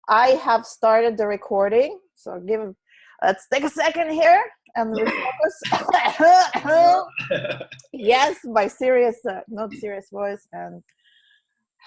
I have started the recording, so let's take a second here and refocus. Yes, my serious, not serious voice. And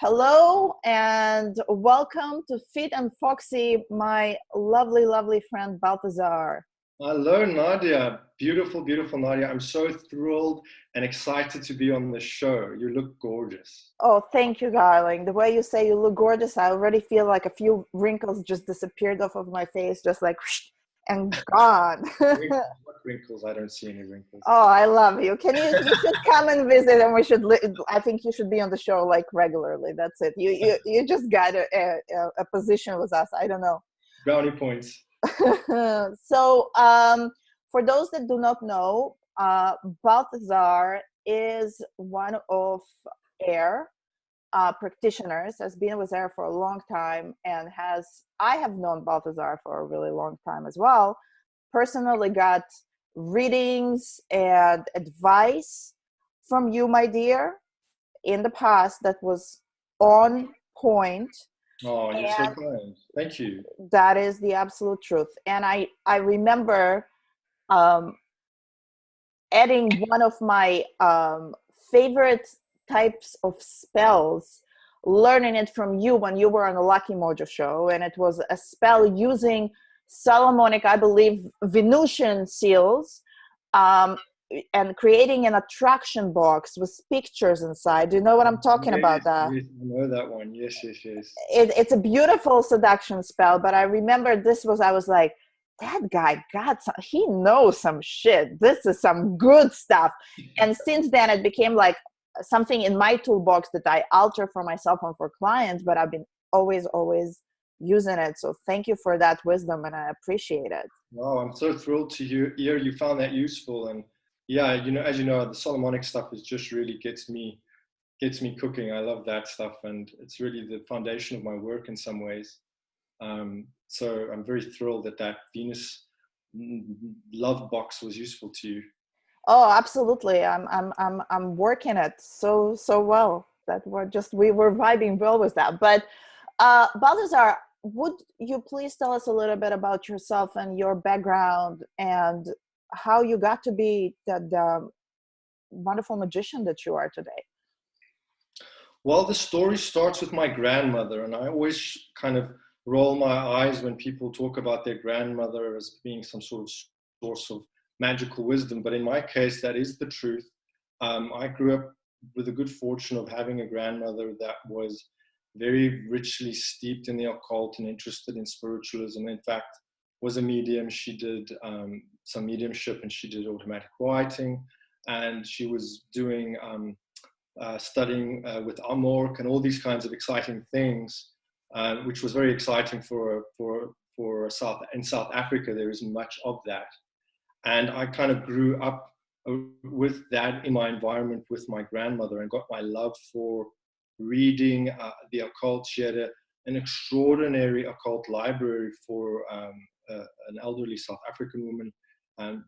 hello and welcome to Fit+Foxy, my lovely, lovely friend Balthazar. Hello, Nadia. Beautiful, beautiful Nadia. I'm so thrilled and excited to be on the show. You look gorgeous. Oh, thank you, darling. The way you say you look gorgeous, I already feel like a few wrinkles just disappeared off of my face, just like and gone. What wrinkles? I don't see any wrinkles. Oh, I love you. You should come and visit, and I think you should be on the show like regularly. That's it. You just got a position with us. I don't know. Brownie points. So, for those that do not know, Balthazar is one of AIR practitioners, has been with AIR for a long time, and I have known Balthazar for a really long time as well. Personally got readings and advice from you, my dear, in the past that was on point. Oh, you're so kind. Thank you. That is the absolute truth. And I remember adding one of my favorite types of spells, learning it from you when you were on the Lucky Mojo show, and it was a spell using Solomonic, I believe, Venusian seals, and creating an attraction box with pictures inside. Do you know what I'm talking about? Yes, I know that one. Yes. It's a beautiful seduction spell, but I remember I was like, that guy he knows some shit. This is some good stuff. And since then it became like something in my toolbox that I alter for myself and for clients, but I've been always using it. So thank you for that wisdom, and I appreciate it. Wow, I'm so thrilled to hear you found that useful. And yeah, as you know, the Solomonic stuff just really gets me cooking. I love that stuff, and it's really the foundation of my work in some ways. So I'm very thrilled that Venus love box was useful to you. Oh, absolutely. I'm working it so well that we were vibing well with that. But Balthazar, would you please tell us a little bit about yourself and your background and how you got to be the wonderful magician that you are today? Well, the story starts with my grandmother, and I always kind of roll my eyes when people talk about their grandmother as being some sort of source of magical wisdom. But in my case, that is the truth. I grew up with the good fortune of having a grandmother that was very richly steeped in the occult and interested in spiritualism. In fact, was a medium. She did some mediumship, and she did automatic writing, and she was doing studying with Amork and all these kinds of exciting things, which was very exciting for South Africa. There isn't much of that, and I kind of grew up with that in my environment with my grandmother, and got my love for reading the occult. She had an extraordinary occult library for an elderly South African woman.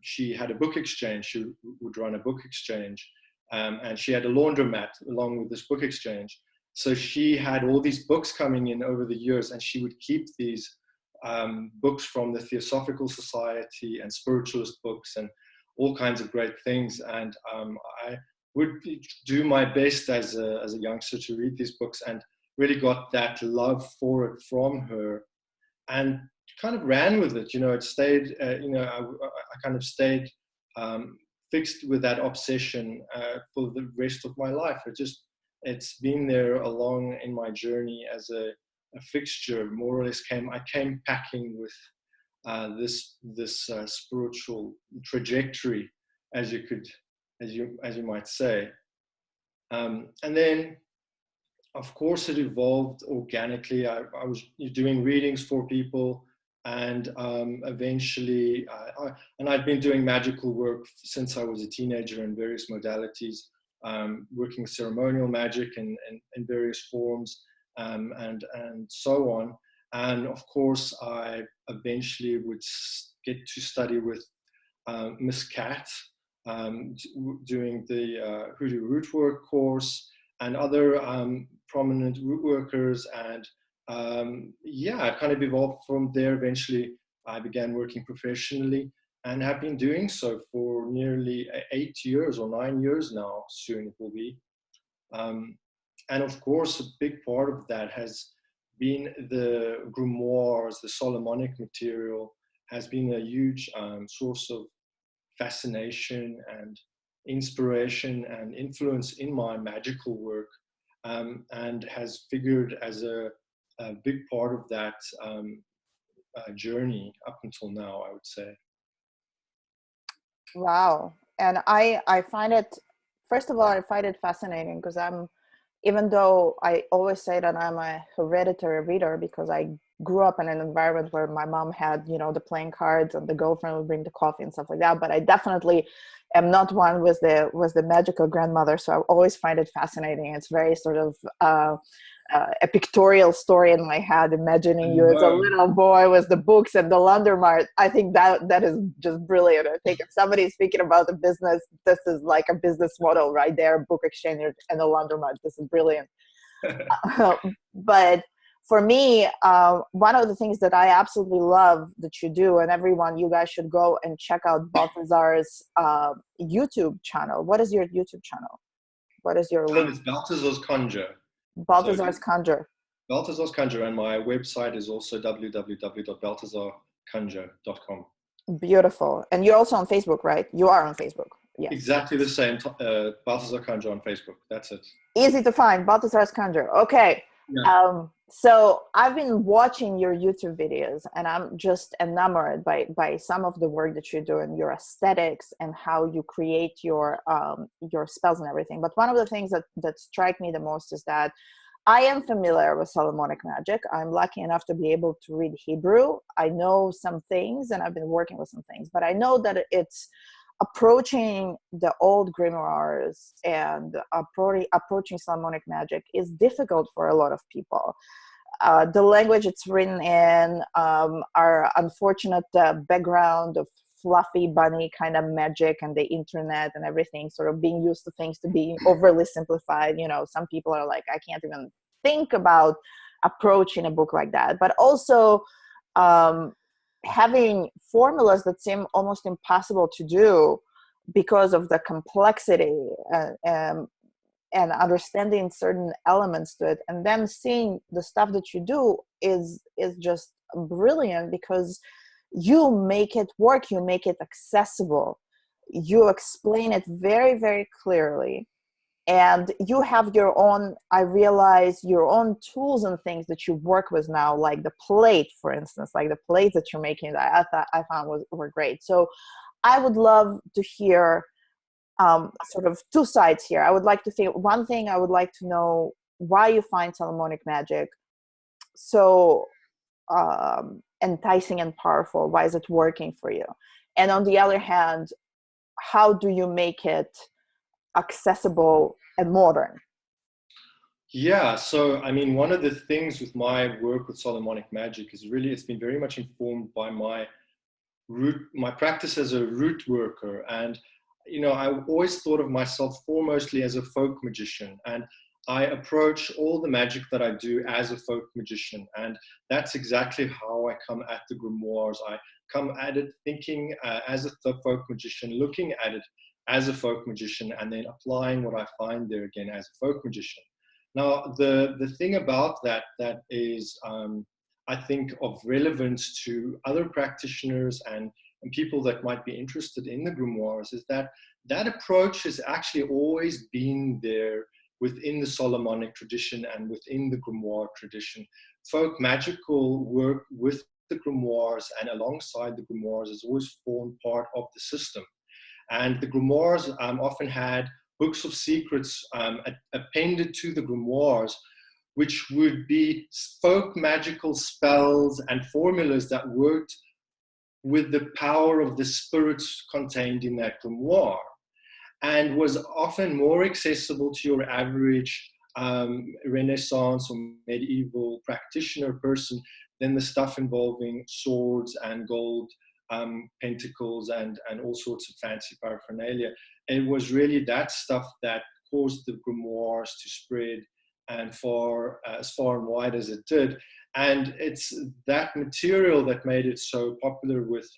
She had a book exchange. She would run a book exchange. And she had a laundromat along with this book exchange. So she had all these books coming in over the years, and she would keep these books from the Theosophical Society and spiritualist books and all kinds of great things. And I would do my best as a youngster to read these books, and really got that love for it from her, and kind of ran with it. It stayed, I kind of stayed fixed with that obsession for the rest of my life. It's been there along in my journey as a fixture. More or less I came packing with this spiritual trajectory, as you might say. And then, of course, it evolved organically. I was doing readings for people, and eventually, I'd been doing magical work since I was a teenager in various modalities, working with ceremonial magic in various forms, and so on. And of course, I eventually would get to study with Miss Cat, doing the Hoodoo Root Work course, and other prominent root workers, and yeah, it kind of evolved from there. Eventually, I began working professionally and have been doing so for nearly 8 years or 9 years now. Soon it will be. And of course, a big part of that has been the grimoires, the Solomonic material has been a huge source of fascination and inspiration and influence in my magical work, and has figured as a big part of that journey up until now, I would say. Wow. And I find it, first of all, I find it fascinating because even though I always say that I'm a hereditary reader because I grew up in an environment where my mom had, the playing cards and the girlfriend would bring the coffee and stuff like that. But I definitely am not one with the magical grandmother. So I always find it fascinating. It's very sort of a pictorial story in my head, imagining you as a little boy with the books and the laundromat. I think that is just brilliant. I think if somebody's speaking about a business, this is like a business model right there, book exchange and a laundromat. This is brilliant. But for me, one of the things that I absolutely love that you do, and everyone, you guys should go and check out Balthazar's YouTube channel. What is your YouTube channel? What is your link? It's Balthazar's Conjure. Balthazar's Conjure. Balthazar's Conjure, and my website is also www.balthazarconjure.com. Beautiful. And you're also on Facebook, right? You are on Facebook. Yes. Exactly the same. Balthazar Conjure on Facebook. That's it. Easy to find. Balthazar's Conjure. Okay. Yeah. So I've been watching your YouTube videos and I'm just enamored by some of the work that you're doing, your aesthetics and how you create your spells and everything. But one of the things that strike me the most is that I am familiar with Solomonic Magick. I'm lucky enough to be able to read Hebrew. I know some things and I've been working with some things, but I know that it's approaching the old grimoires and approaching Solomonic Magick is difficult for a lot of people. The language it's written in, our unfortunate background of fluffy bunny kind of magic and the internet and everything, sort of being used to things to be overly simplified. Some people are like, I can't even think about approaching a book like that. But also having formulas that seem almost impossible to do because of the complexity and understanding certain elements to it, and then seeing the stuff that you do is just brilliant because you make it work, you make it accessible, you explain it very, very clearly, and you have your own, I realize, your own tools and things that you work with now, like the plate, for instance, like the plates that you're making that I found were great. So I would love to hear sort of two sides here. I would like to think, one thing I would like to know why you find Solomonic Magick so enticing and powerful. Why is it working for you? And on the other hand, how do you make it accessible and modern? Yeah, so I mean, one of the things with my work with Solomonic Magick is really, it's been very much informed by my practice as a root worker. And I always thought of myself foremostly as a folk magician, and I approach all the magic that I do as a folk magician, and that's exactly how I come at the grimoires. I come at it thinking as a folk magician, looking at it as a folk magician, and then applying what I find there again as a folk magician. Now, the thing about that is, I think, of relevance to other practitioners and people that might be interested in the grimoires is that approach has actually always been there within the Solomonic tradition and within the grimoire tradition. Folk magical work with the grimoires and alongside the grimoires has always formed part of the system. And the grimoires often had books of secrets appended to the grimoires, which would be folk magical spells and formulas that worked with the power of the spirits contained in that grimoire, and was often more accessible to your average Renaissance or medieval practitioner person than the stuff involving swords and gold pentacles and all sorts of fancy paraphernalia. It was really that stuff that caused the grimoires to spread and as far and wide as it did. And it's that material that made it so popular with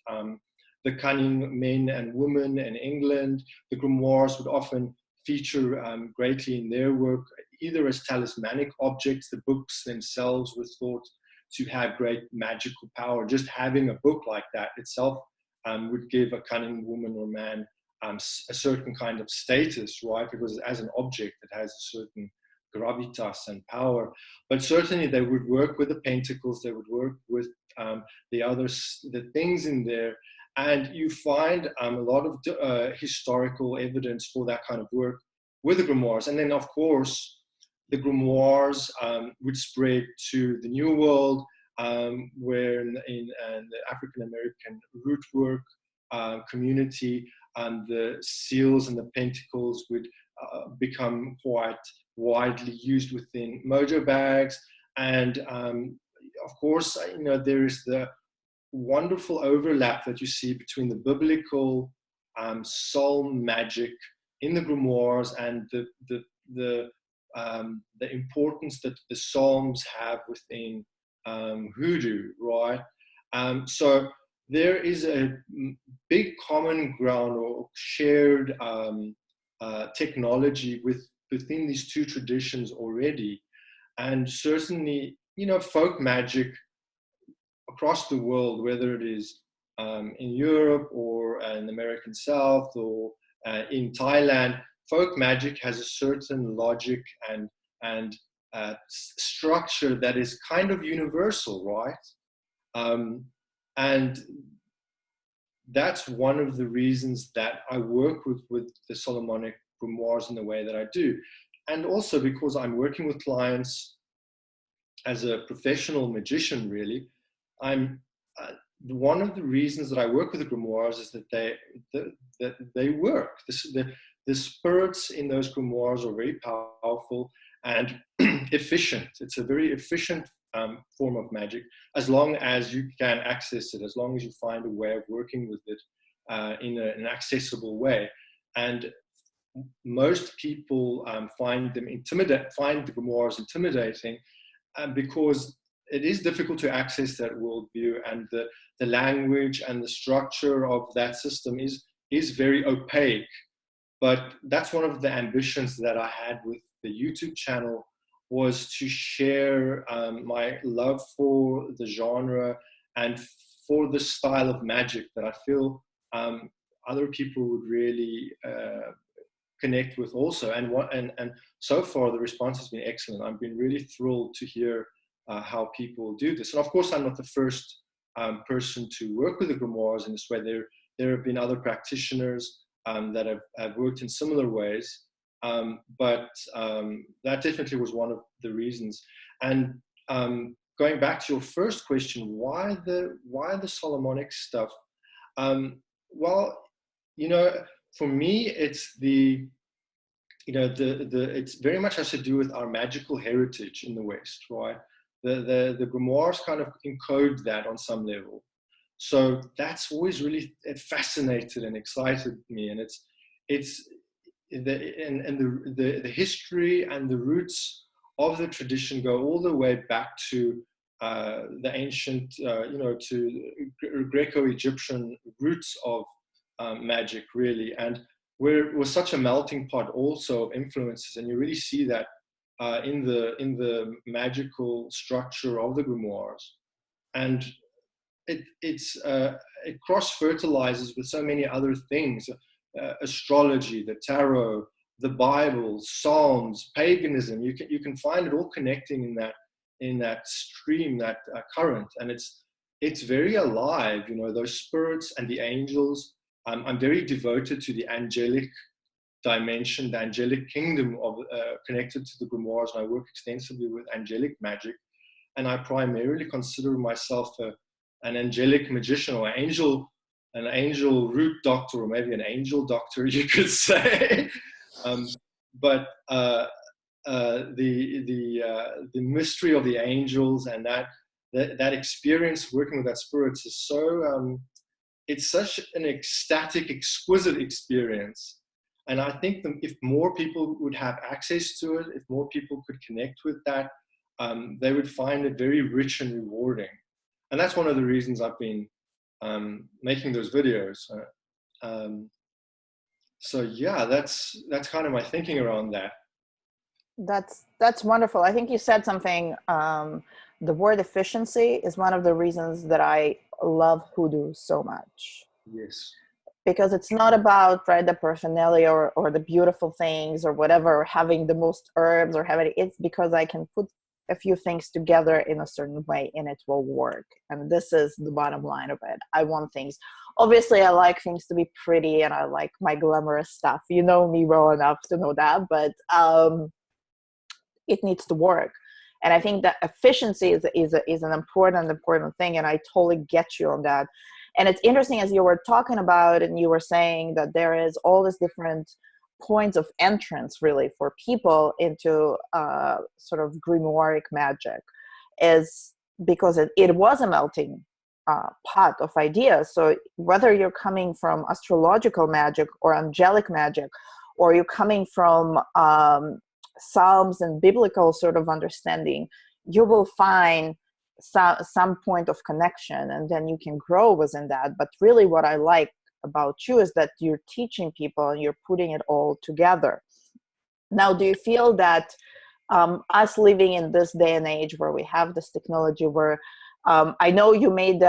the cunning men and women in England. The grimoires would often feature greatly in their work, either as talismanic objects. The books themselves were thought to have great magical power. Just having a book like that itself would give a cunning woman or man a certain kind of status, right? Because as an object, it has a certain gravitas and power. But certainly they would work with the pentacles, they would work with the things in there. And you find a lot of historical evidence for that kind of work with the grimoires. And then, of course, the grimoires would spread to the New World, where in the African American root work community, the seals and the pentacles would become quite widely used within mojo bags. And of course, there is the wonderful overlap that you see between the biblical soul magic in the grimoires and the importance that the Psalms have within hoodoo, right? So there is a big common ground or shared technology within these two traditions already. And certainly, folk magic across the world, whether it is in Europe or in the American South or in Thailand, folk magic has a certain logic and structure that is kind of universal, right? And that's one of the reasons that I work with the Solomonic grimoires in the way that I do. And also because I'm working with clients as a professional magician, really, one of the reasons that I work with the grimoires is that they work. The spirits in those grimoires are very powerful and efficient. It's a very efficient form of magic, as long as you can access it, as long as you find a way of working with it in an accessible way. And most people find the grimoires intimidating, because it is difficult to access that worldview, and the language and the structure of that system is very opaque. But that's one of the ambitions that I had with the YouTube channel, was to share my love for the genre and for the style of magic that I feel other people would really connect with also. And so far the response has been excellent. I've been really thrilled to hear how people do this. And of course, I'm not the first person to work with the grimoires in this way. There have been other practitioners that have worked in similar ways. But that definitely was one of the reasons. And going back to your first question, why the Solomonic stuff? Well, for me, it's it's very much has to do with our magical heritage in the West, right? The grimoires kind of encode that on some level. So that's always really fascinated and excited me, and the history and the roots of the tradition go all the way back to the ancient, to Greco-Egyptian roots of magic, really. And we're such a melting pot also of influences, and you really see that in the magical structure of the grimoires. And it cross-fertilizes with so many other things. Astrology, the tarot, the Bible, Psalms, paganism. You can find it all connecting in that stream, that current, and it's very alive. Those spirits and the angels. I'm very devoted to the angelic dimension, the angelic kingdom of connected to the grimoires, and I work extensively with angelic magic, and I primarily consider myself an angelic magician, or an angel root doctor, or maybe an angel doctor, you could say. But the mystery of the angels and that experience working with that spirits is so it's such an ecstatic, exquisite experience. And I think if more people would have access to it, if more people could connect with that, they would find it very rich and rewarding. And that's one of the reasons I've been making those videos. So yeah, that's kind of my thinking around that. That's wonderful. I think you said something. The word efficiency is one of the reasons that I love hoodoo so much. Yes. Because it's not about, right, the paraphernalia or the beautiful things or whatever, having the most herbs or having, it's because I can put a few things together in a certain way and it will work. And this is the bottom line of it. I want things. Obviously, I like things to be pretty and I like my glamorous stuff. You know me well enough to know that, but it needs to work. And I think that efficiency is an important thing. And I totally get you on that. And it's interesting, as you were talking about, and you were saying that there is all these different points of entrance really for people into sort of grimoire magic, is because it was a melting pot of ideas. So whether you're coming from astrological magic or angelic magic, or you're coming from Psalms and biblical sort of understanding, you will find some point of connection, and then you can grow within that. But really what I like about you is that you're teaching people and you're putting it all together. Now, do you feel that us living in this day and age where we have this technology, where I know you made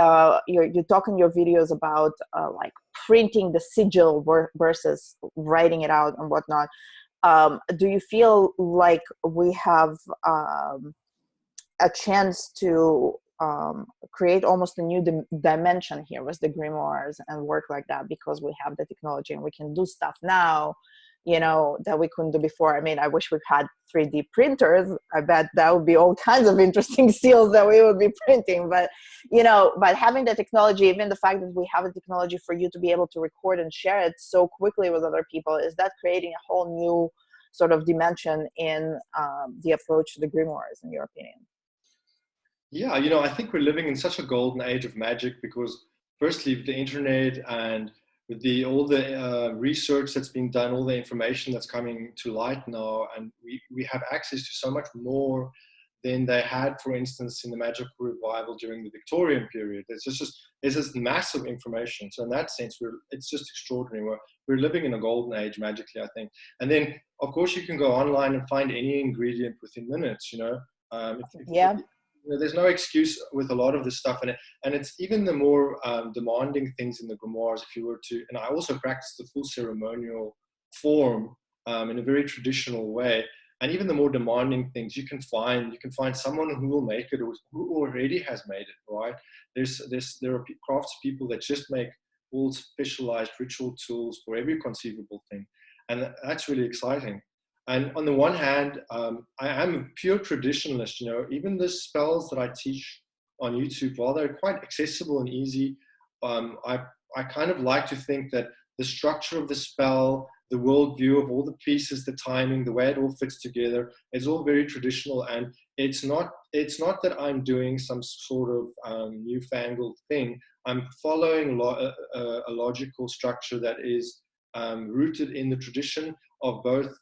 you talk in your videos about like printing the sigil versus writing it out and whatnot, do you feel like we have a chance to create almost a new dimension here with the grimoires and work like that, because we have the technology and we can do stuff now, you know, that we couldn't do before? I mean, I wish we had 3D printers. I bet that would be all kinds of interesting seals that we would be printing. But, you know, but having the technology, even the fact that we have the technology for you to be able to record and share it so quickly with other people, is that creating a whole new sort of dimension in the approach to the grimoires, in your opinion? Yeah, you know, I think we're living in such a golden age of magic because, firstly, the internet and with all the research that's being done, all the information that's coming to light now, and we have access to so much more than they had, for instance, in the magical revival during the Victorian period. It's just massive information. So in that sense, it's just extraordinary. We're living in a golden age magically, I think. And then, of course, you can go online and find any ingredient within minutes. You know, Yeah. you know, there's no excuse with a lot of this stuff, and it's even the more demanding things in the grimoires. If you were to, and I also practice the full ceremonial form in a very traditional way, and even the more demanding things, you can find someone who will make it, or who already has made it. Right? There are crafts people that just make all specialized ritual tools for every conceivable thing, and that's really exciting. And on the one hand, I am a pure traditionalist. You know, even the spells that I teach on YouTube, while they're quite accessible and easy, I kind of like to think that the structure of the spell, the worldview of all the pieces, the timing, the way it all fits together, is all very traditional. And it's not that I'm doing some sort of newfangled thing. I'm following a logical structure that is rooted in the tradition of both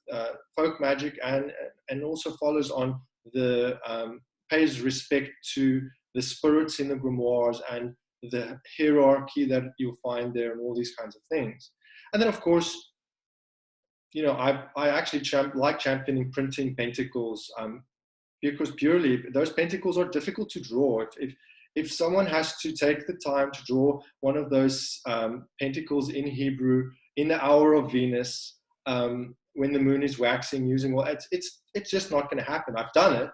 folk magic and also follows on the pays respect to the spirits in the grimoires and the hierarchy that you'll find there and all these kinds of things. And then, of course, you know, I actually like championing printing pentacles because purely those pentacles are difficult to draw. If someone has to take the time to draw one of those pentacles in Hebrew in the hour of Venus, when the moon is waxing, using, well, it's just not going to happen. I've done it,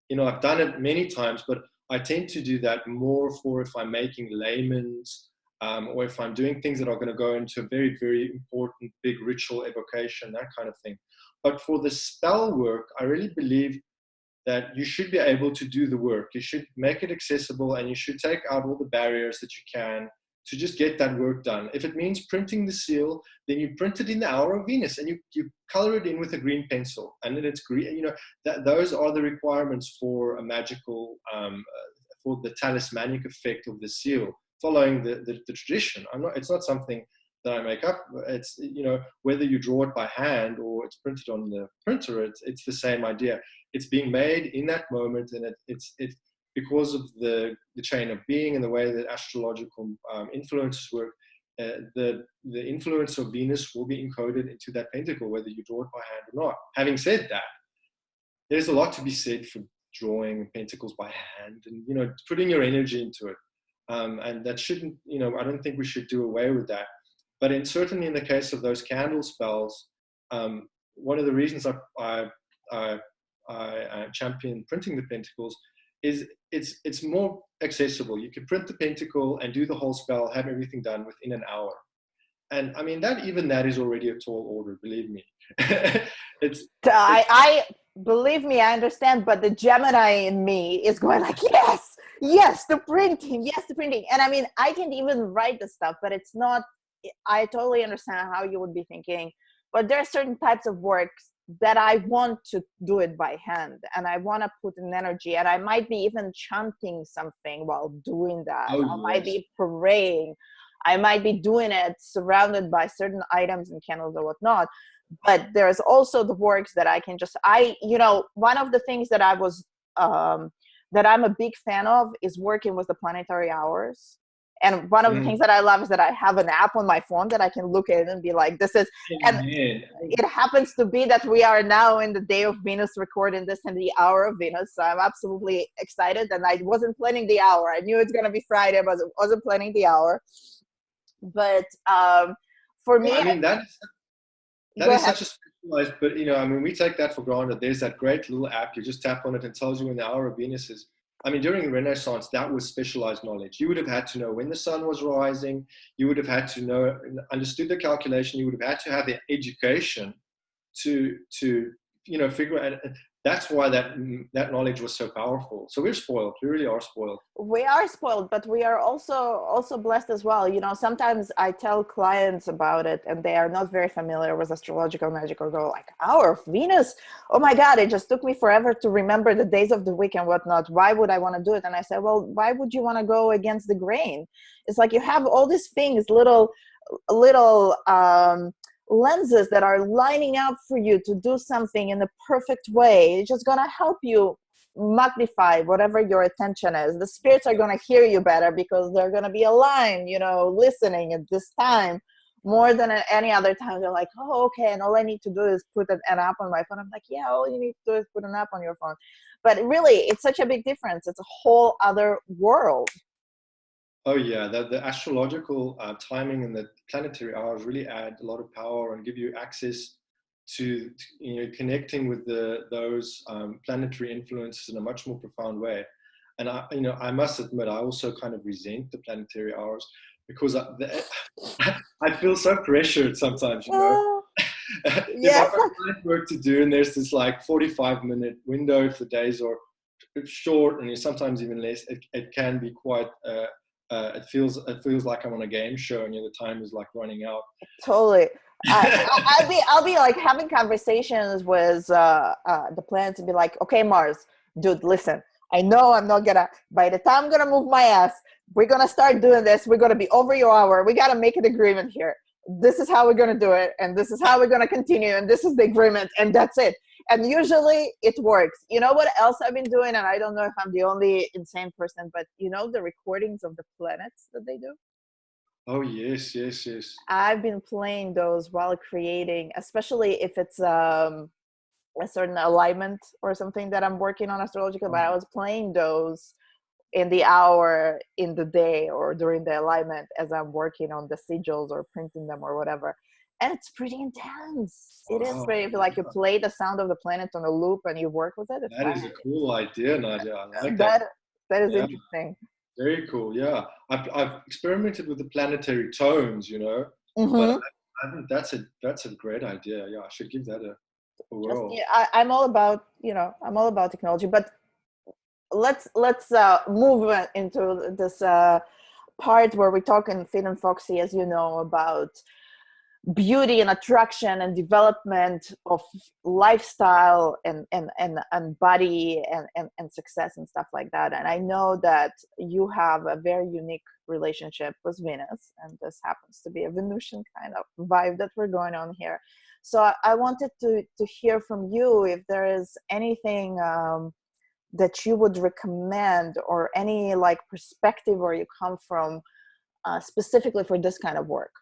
you know, I've done it many times, but I tend to do that more for if I'm making layman's, or if I'm doing things that are going to go into a very, very important big ritual evocation, that kind of thing. But for the spell work, I really believe that you should be able to do the work. You should make it accessible, and you should take out all the barriers that you can to just get that work done. If it means printing the seal, then you print it in the hour of Venus and you color it in with a green pencil, and then it's green. You know, those are the requirements for a magical, for the talismanic effect of the seal, following the tradition. It's not something that I make up. It's, whether you draw it by hand or it's printed on the printer, it's the same idea. It's being made in that moment, and it's because of the chain of being and the way that astrological influences work. The influence of Venus will be encoded into that pentacle, whether you draw it by hand or not. Having said that, there's a lot to be said for drawing pentacles by hand and, putting your energy into it. And that shouldn't, I don't think we should do away with that. But certainly in the case of those candle spells, one of the reasons I champion printing the pentacles is it's more accessible. You can print the pentacle and do the whole spell, have everything done within an hour. And I mean, that is already a tall order, believe me. I believe me, I understand, but the Gemini in me is going like, yes, the printing. And I mean, I can even write the stuff, but it's not, I totally understand how you would be thinking, but there are certain types of works that I want to do it by hand, and I want to put an energy, and I might be even chanting something while doing that. Might be praying. I might be doing it surrounded by certain items and candles or whatnot. But there's also the works that I can just, one of the things that that I'm a big fan of is working with the planetary hours. And one of the things that I love is that I have an app on my phone that I can look at it and be like, this is, and it happens to be that we are now in the day of Venus recording this in the hour of Venus. So I'm absolutely excited, and I wasn't planning the hour. I knew it's going to be Friday, but I wasn't planning the hour. But for me, I mean, that is such a specialized, but we take that for granted. There's that great little app. You just tap on it and tells you when the hour of Venus is. I mean, during the Renaissance, that was specialized knowledge. You would have had to know when the sun was rising. You would have had to know, understood the calculation. You would have had to have the education to figure out. That's why that knowledge was so powerful. So we're spoiled. We really are spoiled. We are spoiled, but we are also blessed as well. Sometimes I tell clients about it and they are not very familiar with astrological magic, or go like, hour of Venus? Oh my God, it just took me forever to remember the days of the week and whatnot. Why would I want to do it? And I said, well, why would you want to go against the grain? It's like you have all these things, little lenses that are lining up for you to do something in the perfect way. It's just going to help you magnify whatever your attention is. The spirits are going to hear you better because they're going to be aligned, listening at this time more than at any other time. They're like, oh, okay, and all I need to do is put an app on my phone. I'm like, yeah, all you need to do is put an app on your phone. But really, it's such a big difference. It's a whole other world. Oh yeah, the astrological timing and the planetary hours really add a lot of power and give you access to connecting with those planetary influences in a much more profound way. And I must admit, I also kind of resent the planetary hours because I feel so pressured sometimes. There's work to do, and there's this like 45-minute window. If the days are short and sometimes even less, it can be quite. It feels like I'm on a game show, and the time is like running out. Totally. I'll be like having conversations with the planets and be like, okay, Mars, dude, listen. I know I'm not gonna. By the time I'm gonna move my ass, we're gonna start doing this. We're gonna be over your hour. We gotta make an agreement here. This is how we're gonna do it, and this is how we're gonna continue, and this is the agreement, and that's it. And usually it works. You know what else I've been doing? And I don't know if I'm the only insane person, but the recordings of the planets that they do? Oh, yes. I've been playing those while creating, especially if it's a certain alignment or something that I'm working on astrological, but I was playing those in the hour, in the day, or during the alignment as I'm working on the sigils or printing them or whatever. And it's pretty intense. It is very, you play the sound of the planet on a loop and you work with it. That is a cool idea, Nadia. I like that. That is interesting. Very cool. Yeah, I've experimented with the planetary tones, Mm-hmm. But I think that's a great idea. Yeah, I should give that a whirl. I'm all about technology, but let's move into this part where we're talking Fit and Foxy, as you know, about beauty and attraction and development of lifestyle and body and success and stuff like that. And I know that you have a very unique relationship with Venus, and this happens to be a Venusian kind of vibe that we're going on here. So I wanted to hear from you if there is anything that you would recommend, or any like perspective where you come from specifically for this kind of work.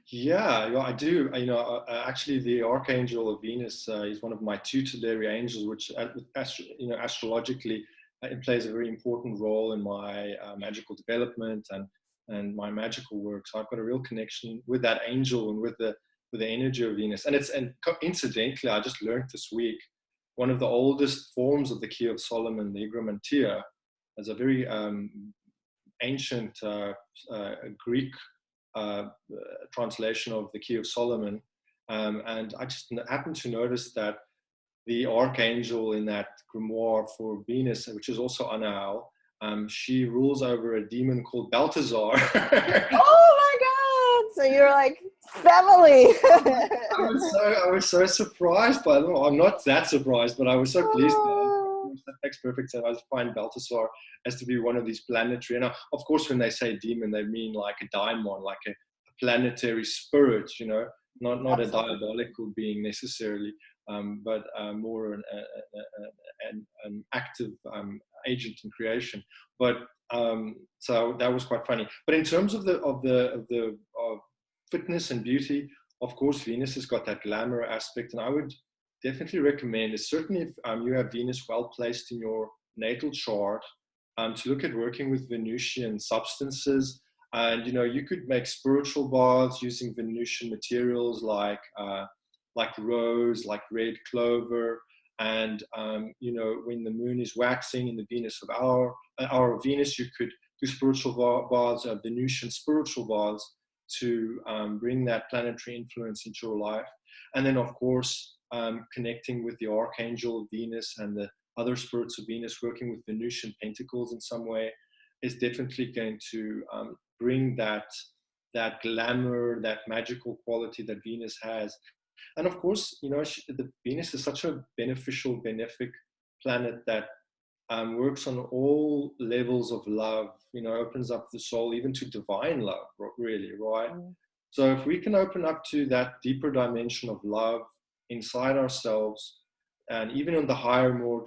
Yeah, I do. Actually, the Archangel of Venus is one of my tutelary angels, which, astrologically, it plays a very important role in my magical development and my magical work. So I've got a real connection with that angel and with the energy of Venus. And incidentally, I just learned this week, one of the oldest forms of the Key of Solomon, the Igramantia, is a very ancient Greek translation of the Key of Solomon, and I just happened to notice that the archangel in that grimoire for Venus, which is also Anaal, she rules over a demon called Balthazar. Oh my God! So you're like family. I was so surprised by them. I'm not that surprised, but I was so pleased. That makes perfect sense. I find Balthazar as to be one of these planetary, and of course, when they say demon, they mean like a daimon, like a planetary spirit, not a diabolical being necessarily, but more an active agent in creation. But so that was quite funny. But in terms of the fitness and beauty, of course, Venus has got that glamour aspect, and I would definitely recommend is certainly if you have Venus well placed in your natal chart, to look at working with Venusian substances. And you could make spiritual baths using Venusian materials like rose, like red clover, and when the moon is waxing in the Venus of our Venus, you could do spiritual baths, Venusian spiritual baths, to bring that planetary influence into your life. And then, of course, connecting with the Archangel of Venus and the other spirits of Venus, working with Venusian pentacles in some way, is definitely going to bring that glamour, that magical quality that Venus has. And of course, the Venus is such a beneficial, benefic planet that works on all levels of love, opens up the soul even to divine love, really, right? So if we can open up to that deeper dimension of love inside ourselves, and even on the higher, more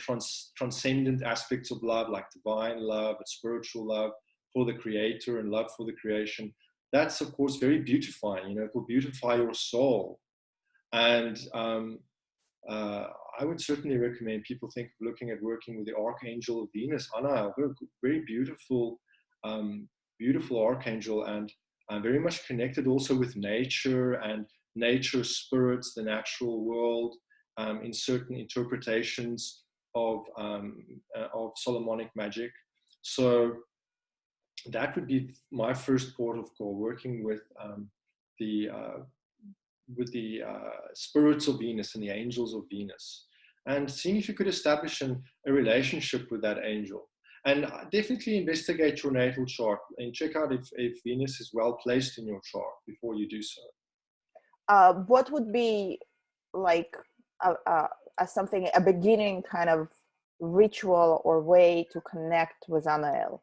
transcendent aspects of love, like divine love and spiritual love for the Creator and love for the creation, that's of course very beautifying. It will beautify your soul. And I would certainly recommend people think of looking at working with the Archangel of Venus, Anaal, very beautiful, beautiful archangel, and very much connected also with nature and nature spirits, the natural world, in certain interpretations of Solomonic Magick. So that would be my first port of call, working with the spirits of Venus and the angels of Venus, and seeing if you could establish a relationship with that angel. And definitely investigate your natal chart and check out if Venus is well placed in your chart before you do so. What would be like a beginning kind of ritual or way to connect with Anaal?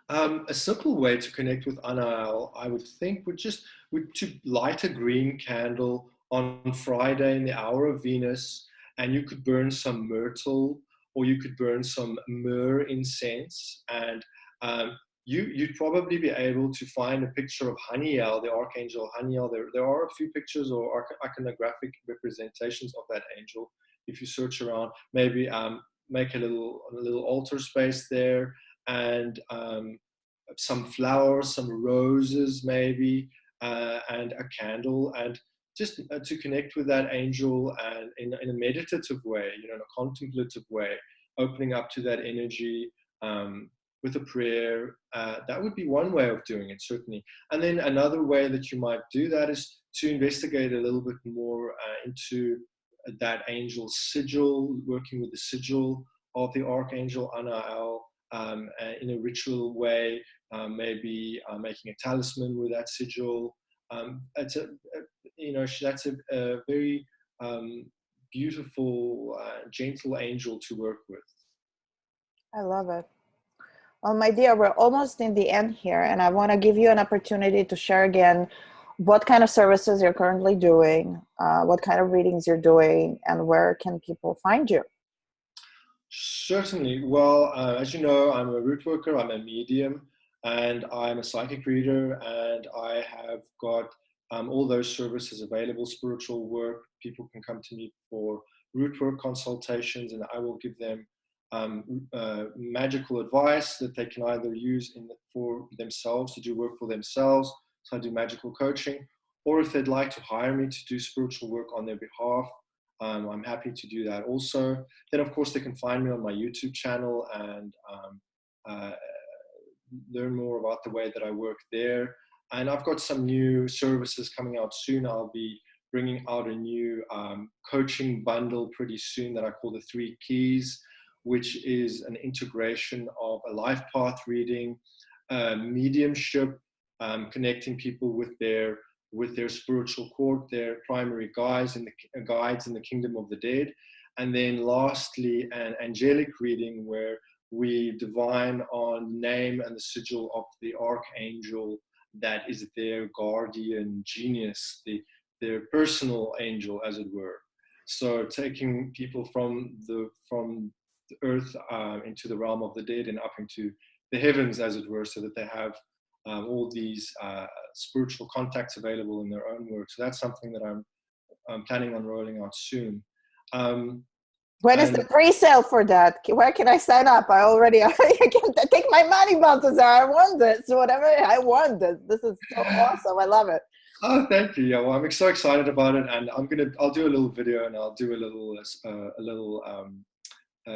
A simple way to connect with Anaal, I would think, would to light a green candle on Friday in the hour of Venus, and you could burn some myrtle, or you could burn some myrrh incense, and you'd probably be able to find a picture of Haniel, the Archangel Haniel. There are a few pictures or iconographic representations of that angel. If you search around, maybe make a little altar space there, and some flowers, some roses maybe, and a candle, and just to connect with that angel, and in a meditative way, in a contemplative way, opening up to that energy with a prayer. That would be one way of doing it, certainly. And then another way that you might do that is to investigate a little bit more into that angel's sigil, working with the sigil of the Archangel Anaal in a ritual way, maybe making a talisman with that sigil, It's that's a very beautiful, gentle angel to work with. I love it. Well, my dear, we're almost in the end here, and I want to give you an opportunity to share again what kind of services you're currently doing, what kind of readings you're doing, and where can people find you? Certainly. Well, as you know, I'm a root worker, I'm a medium, and I'm a psychic reader, and I have got all those services available. Spiritual work, people can come to me for root work consultations, and I will give them magical advice that they can either use for themselves, to do work for themselves. So I do magical coaching, or if they'd like to hire me to do spiritual work on their behalf, I'm happy to do that also. Then, of course, they can find me on my YouTube channel and learn more about the way that I work there. And I've got some new services coming out soon. I'll be bringing out a new coaching bundle pretty soon that I call the 3 Keys, which is an integration of a life path reading, mediumship, connecting people with their spiritual court, their primary guides in the kingdom of the dead. And then lastly, an angelic reading where we divine on the name and the sigil of the archangel that is their guardian genius, their personal angel, as it were. So taking people from the earth into the realm of the dead and up into the heavens, as it were, so that they have all these spiritual contacts available in their own work. So that's something that I'm planning on rolling out soon. When is the pre-sale for that? Where can I sign up? I can take my money, Balthazar. I want this. Whatever, I want this. This is so awesome. I love it. Oh, thank you. Yeah, well, I'm so excited about it, and I'll do a little video, and I'll do a little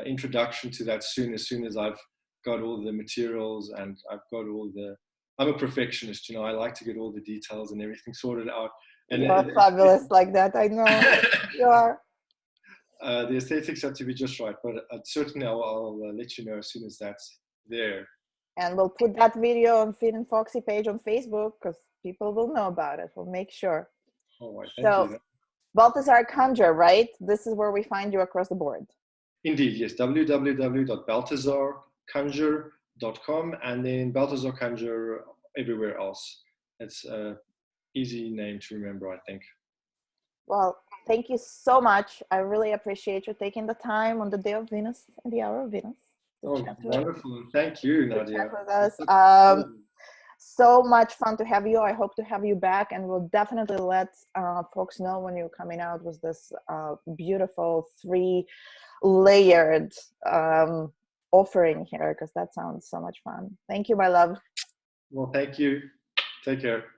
introduction to that soon. As soon as I've got all the materials and I've got I'm a perfectionist, I like to get all the details and everything sorted out. And you're fabulous like that. I know you are. The aesthetics have to be just right, but certainly I'll let you know as soon as that's there. And we'll put that video on Fit+Foxy page on Facebook because people will know about it. We'll make sure. All right, thank you. Balthazar Conjure, right? This is where we find you across the board. Indeed, yes. www.balthazarconjure.com, and then Balthazar Conjure everywhere else. It's an easy name to remember, I think. Well, thank you so much. I really appreciate you taking the time on the day of Venus and the hour of Venus. Oh, wonderful. Thank you, Nadia. With us. So much fun to have you. I hope to have you back, and we'll definitely let folks know when you're coming out with this beautiful 3-layered offering here, because that sounds so much fun. Thank you, my love. Well, thank you. Take care.